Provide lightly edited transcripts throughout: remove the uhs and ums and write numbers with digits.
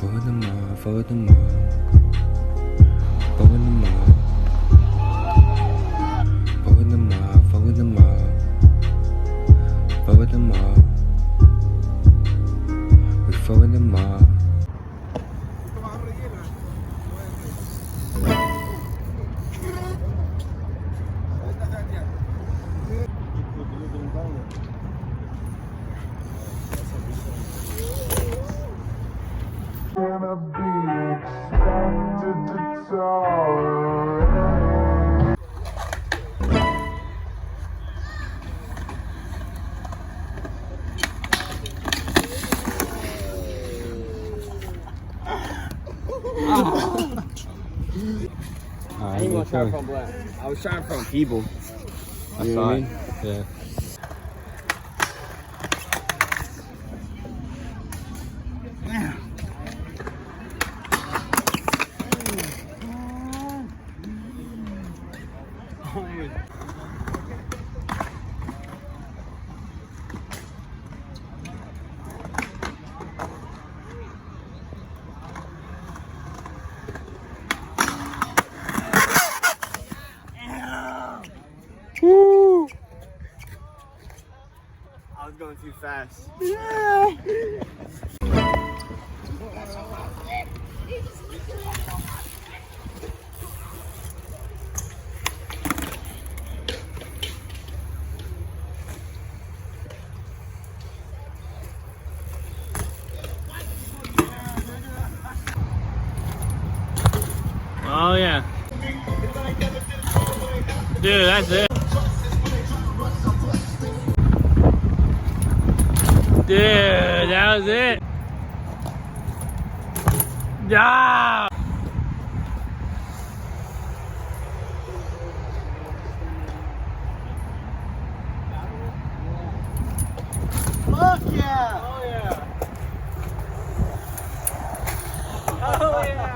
Forward the mob, forward the mob. Forward the mob. Forward the mob, forward the mob. Forward the mob. We forward the mob. Gonna be expected to tolerate. I ain't gonna try from black. I was trying from feeble. I saw it. Yeah. Woo! I was going too fast. Oh yeah. Dude, that's it. Dude, that was it. Yeah. Fuck yeah! Oh yeah! Oh yeah!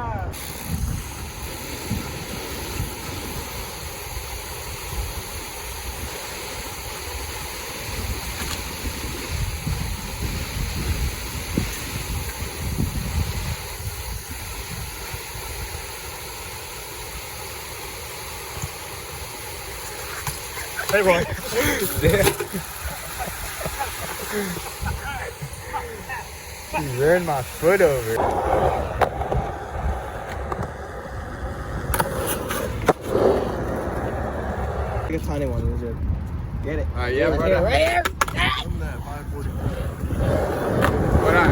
Hey, Roy. He ran my foot over. Get a tiny one, legit. Get it. Alright, yeah, brother. Right here. What on?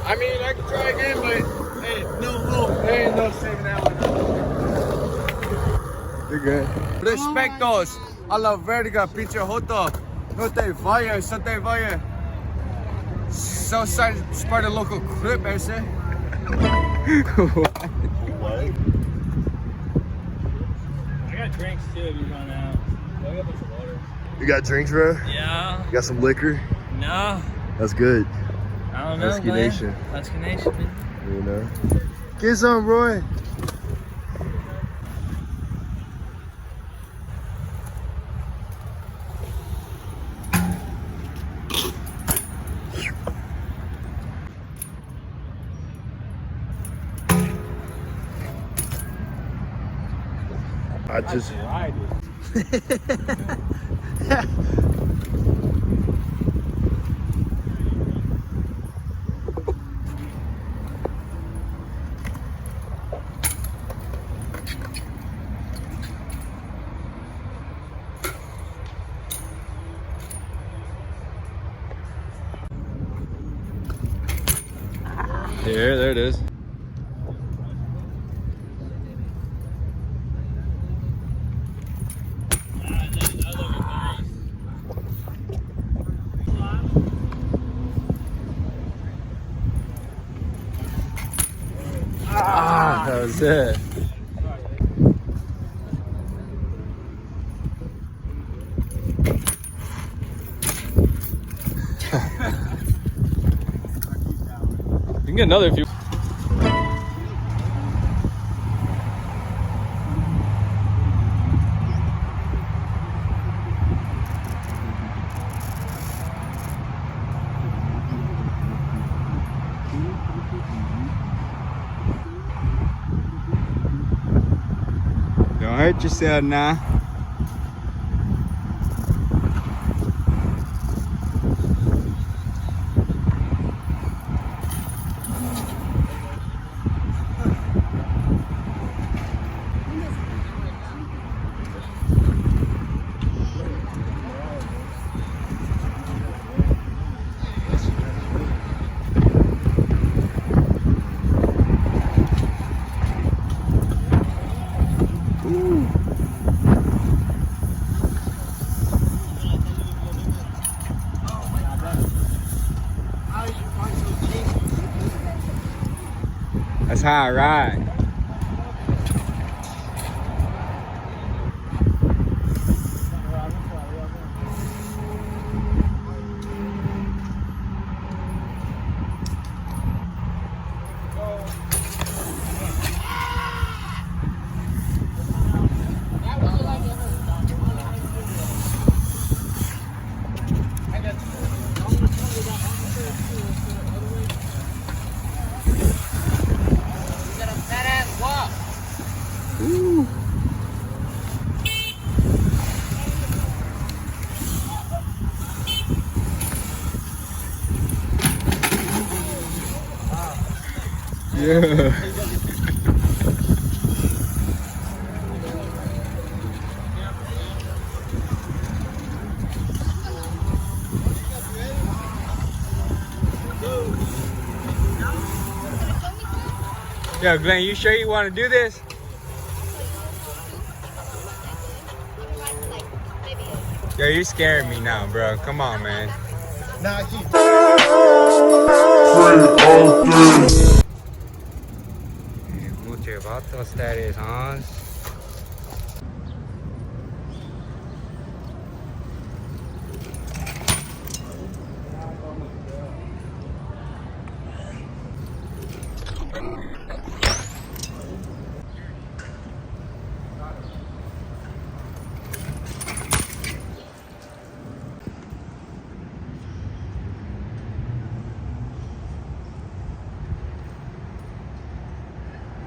I mean, I can try again, but hey, no hope. There ain't no saving that one. You're good. Respetos a la verga, pinche joto. No te vayas, no te vayas. Southside Sparta local crip, ese. What? I got drinks too if you run out. I got a bunch of water. You got drinks, bro? Yeah. You got some liquor? No. That's good. I don't know. Husky man. Nation. Husky Nation, man. You know? Get some, Roy. I just. There it is. Ah, that was it. You can get another if you. hurt yourself now. That's how I ride. Yeah. Yo, Glenn, you sure you want to do this? Yo, you're scaring me now, bro. Come on, man. Mucho vato ustedes, huh?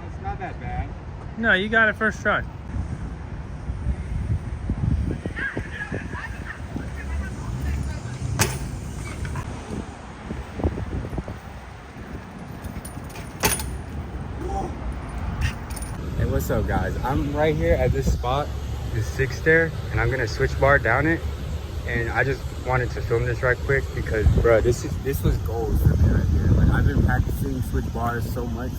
It's not that bad. No, you got it first try. Hey, what's up, guys? I'm right here at this spot, the 6th stair, and I'm gonna switch bar down it. And I just wanted to film this right quick because, bro, this was gold for me right here. Like, I've been practicing switch bars so much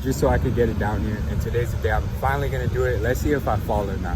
just so I could get it down here. And today's the day I'm finally gonna do it. Let's see if I fall or not.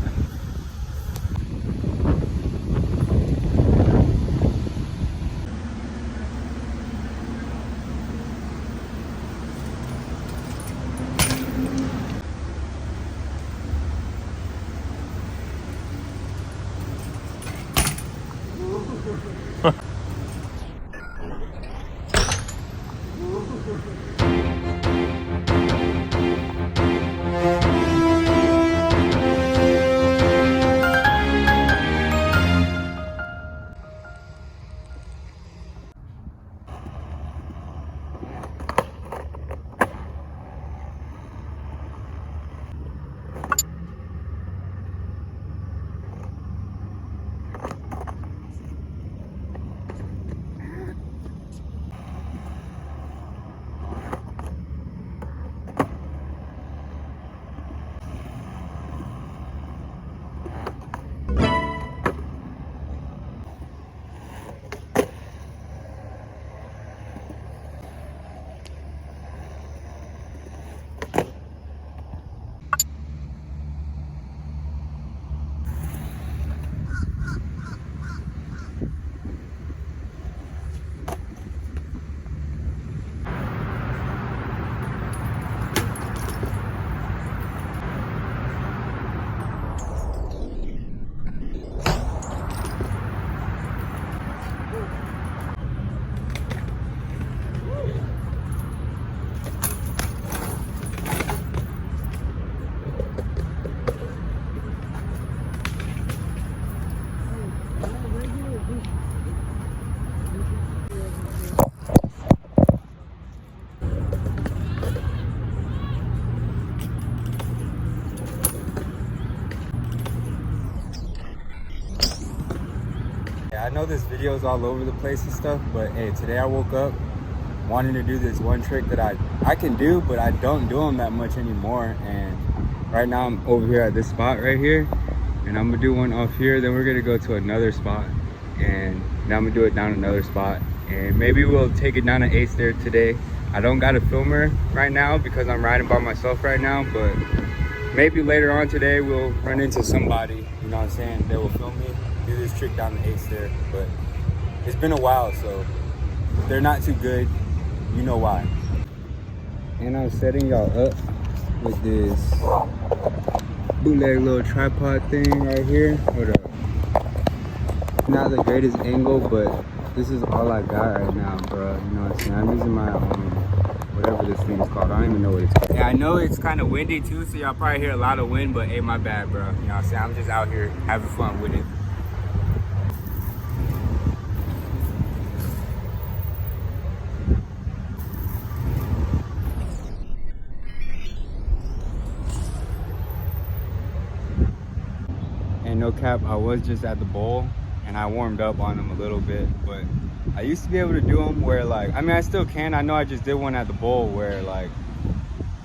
know this video is all over the place and stuff, but hey, today I woke up wanting to do this one trick that I can do, but I don't do them that much anymore. And right now I'm over here at this spot right here, and I'm gonna do one off here, then we're gonna go to another spot, and now I'm gonna do it down another spot, and maybe we'll take it down an 8 stair today. I don't got a filmer right now because I'm riding by myself right now, but maybe later on today we'll run into somebody, you know what I'm saying, that will film me do this trick down the 8 stair. But it's been a while, so if they're not too good, you know why. And I'm setting y'all up with this bootleg little tripod thing right here. Hold up. Not the greatest angle, but this is all I got right now, bro. You know what I'm saying? I'm using my whatever this thing is called. I don't even know what it's called. Yeah, I know it's kind of windy too, so y'all probably hear a lot of wind, but hey, my bad, bro. You know what I'm saying? I'm just out here having fun with it. And no cap, I was just at the bowl and I warmed up on them a little bit, but I used to be able to do them where like, I mean, I still can. I know I just did one at the bowl where like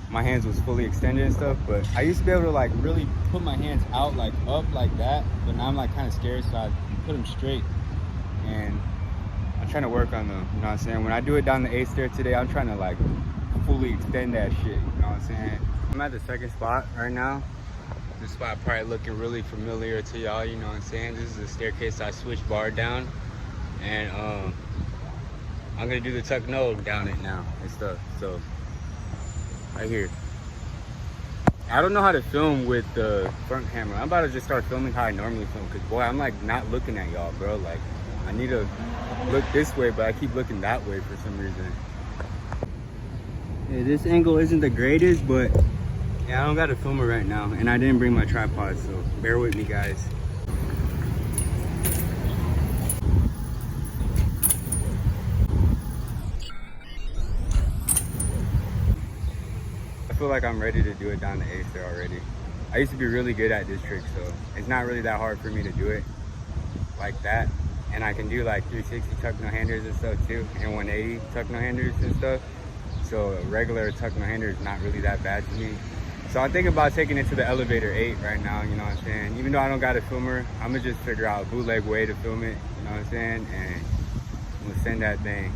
my hands was fully extended and stuff, but I used to be able to like really put my hands out like up like that, but now I'm like kind of scared, so I put them straight. And I'm trying to work on them, you know what I'm saying? When I do it down the 8 stair today, I'm trying to like fully extend that shit, you know what I'm saying? I'm at the second spot right now. This spot probably looking really familiar to y'all, you know what I'm saying? This is the staircase I switched bar down, and I'm gonna do the tuck nose down it now and stuff. So right here, I don't know how to film with the front camera. I'm about to just start filming how I normally film, because boy, I'm like not looking at y'all, bro. Like I need to look this way, but I keep looking that way for some reason. Yeah, this angle isn't the greatest, but yeah, I don't got a filmer right now, and I didn't bring my tripod, so bear with me, guys. I feel like I'm ready to do it down the 8 stair already. I used to be really good at this trick, so it's not really that hard for me to do it like that. And I can do like 360 tuck no handers and stuff too, and 180 tuck no handers and stuff. So a regular tuck no hander is not really that bad to me. So I'm thinking about taking it to the elevator 8 right now, you know what I'm saying? Even though I don't got a filmer, I'm gonna just figure out a bootleg way to film it, you know what I'm saying? And we'll send that thing.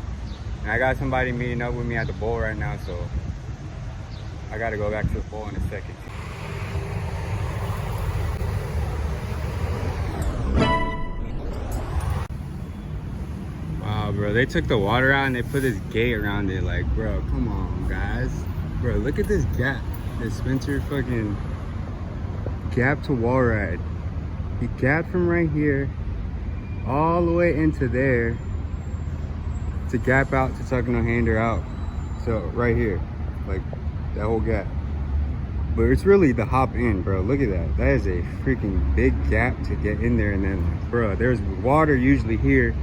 And I got somebody meeting up with me at the bowl right now, so I gotta go back to the bowl in a second. Wow, bro, they took the water out and they put this gate around it. Like, bro, come on, guys. Bro, look at this gap. This Spencer fucking gap to wall ride. He gapped from right here all the way into there to gap out to tuck no hander out. So right here, like that whole gap. But it's really the hop in, bro. Look at that. That is a freaking big gap to get in there. And then, bro, there's water usually here,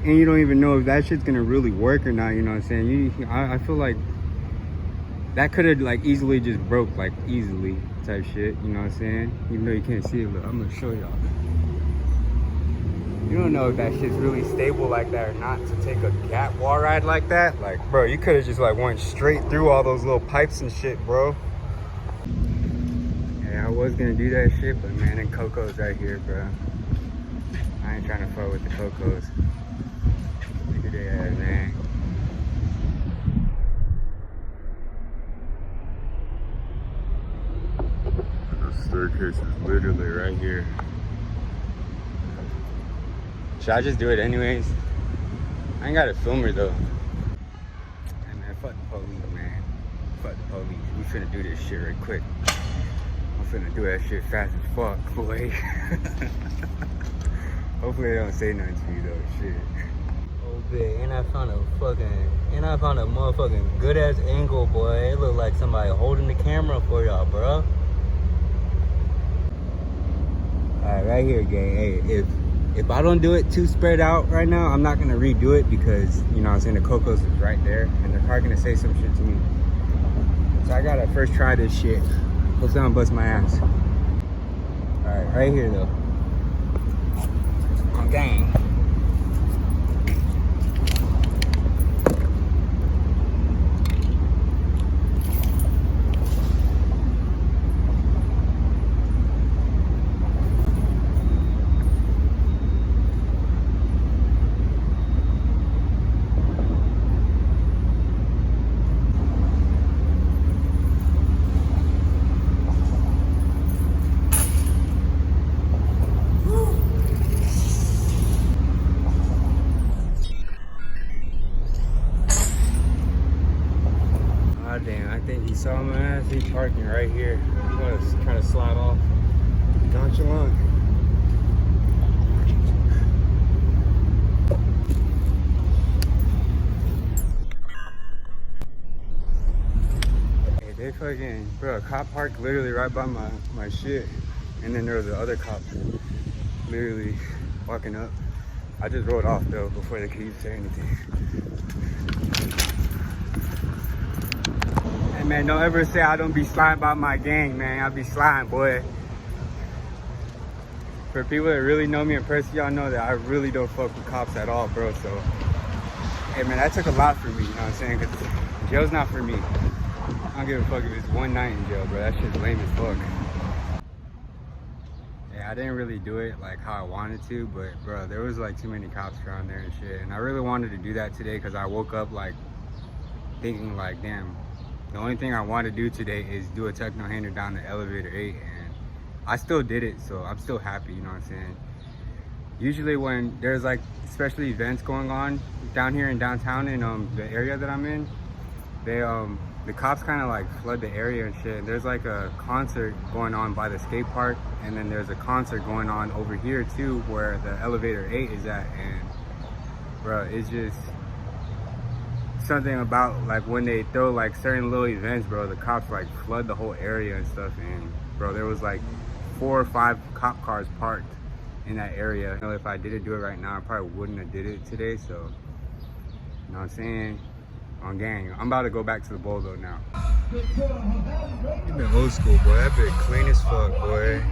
and you don't even know if that shit's gonna really work or not. You know what I'm saying? I feel like that could have like easily just broke, like easily type shit, you know what I'm saying? Even though you can't see it, look, I'm gonna show y'all. You don't know if that shit's really stable like that or not to take a gap wall ride like that. Like, bro, you could have just like went straight through all those little pipes and shit, bro. Yeah, I was gonna do that shit, but man, and Coco's right here, bro. I ain't trying to fuck with the Cocos. Look at that, man. Staircase is literally right here. Should I just do it anyways? I ain't got a filmer though. Hey man, fuck the police, man. Fuck the police. We finna do this shit right quick. I'm finna do that shit fast as fuck, boy. Hopefully they don't say nothing to you though, shit. Oh big, and I found a motherfucking good ass angle, boy. It looked like somebody holding the camera for y'all, bro. Alright, right here, gang. Hey, if I don't do it too spread out right now, I'm not gonna redo it because, you know what I'm saying, the Cocos is right there and they're probably gonna say some shit to me. So I gotta first try this shit. Hopefully I don't bust my ass. Alright, right here though. On gang. think he saw my ass. He's parking right here. I'm gonna try to slide off. Nonchalant. Hey, they fucking, bro, a cop parked literally right by my shit. And then there was the other cop literally walking up. I just rode off though before they could even say anything. Hey man, don't ever say I don't be sliding by my gang, man. I be sliding, boy. For people that really know me in person, y'all know that I really don't fuck with cops at all, bro. So, hey man, that took a lot for me, you know what I'm saying? Cause jail's not for me. I don't give a fuck if it's one night in jail, bro. That shit's lame as fuck. Yeah, I didn't really do it like how I wanted to, but bro, there was like too many cops around there and shit. And I really wanted to do that today because I woke up like thinking like, damn, the only thing I want to do today is do a techno hander down the elevator 8, and I still did it, so I'm still happy, you know what I'm saying? Usually when there's like special events going on down here in downtown in the area that I'm in, they the cops kind of like flood the area and shit. There's like a concert going on by the skate park, and then there's a concert going on over here too where the elevator 8 is at. And bro, it's just something about like when they throw like certain little events, bro, the cops like flood the whole area and stuff. And bro, there was like 4 or 5 cop cars parked in that area. You know, if I didn't do it right now, I probably wouldn't have did it today. So, you know what I'm saying? On gang. I'm about to go back to the bowl though now. You been old school, boy. That bitch clean as fuck, boy.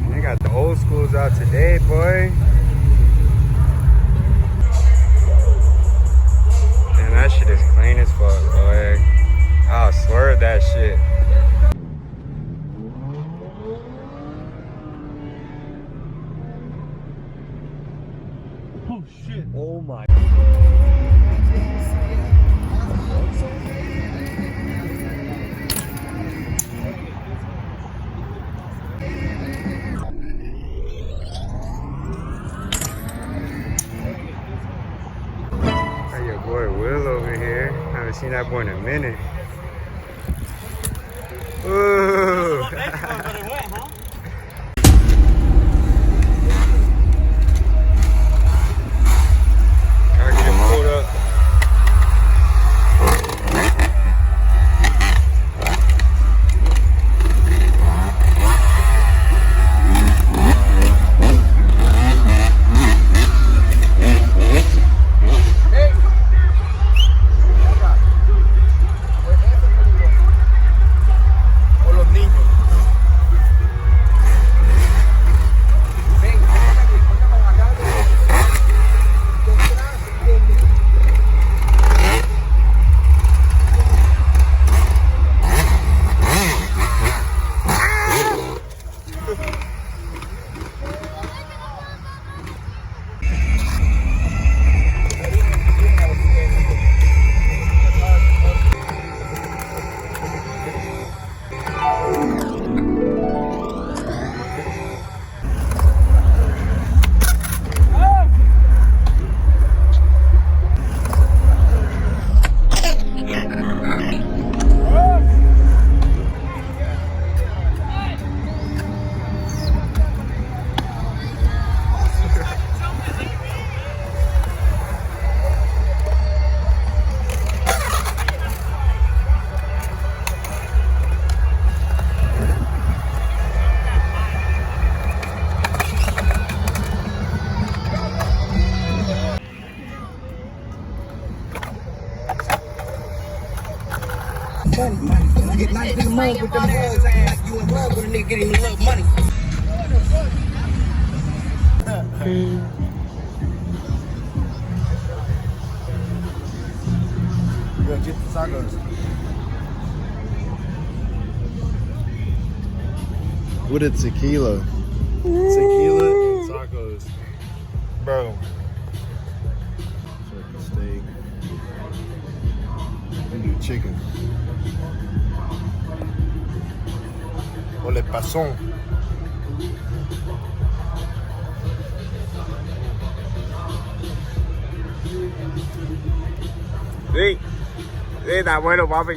And they got the old schools out today, boy. Damn, that shit is clean as fuck, boy. I'll swerve that shit. Oh shit. Oh my. Got your boy Will over here. Haven't seen that boy in a minute. Ooh. Gotta get him pulled up. Get nice in the mug with them hugs, ass. You in love with a nigga, get him a little money. Yo, get the tacos. With a tequila. Tequila and tacos. Bro. Turkey steak. We do chicken. O le pasón. Sí, sí, está bueno, papi.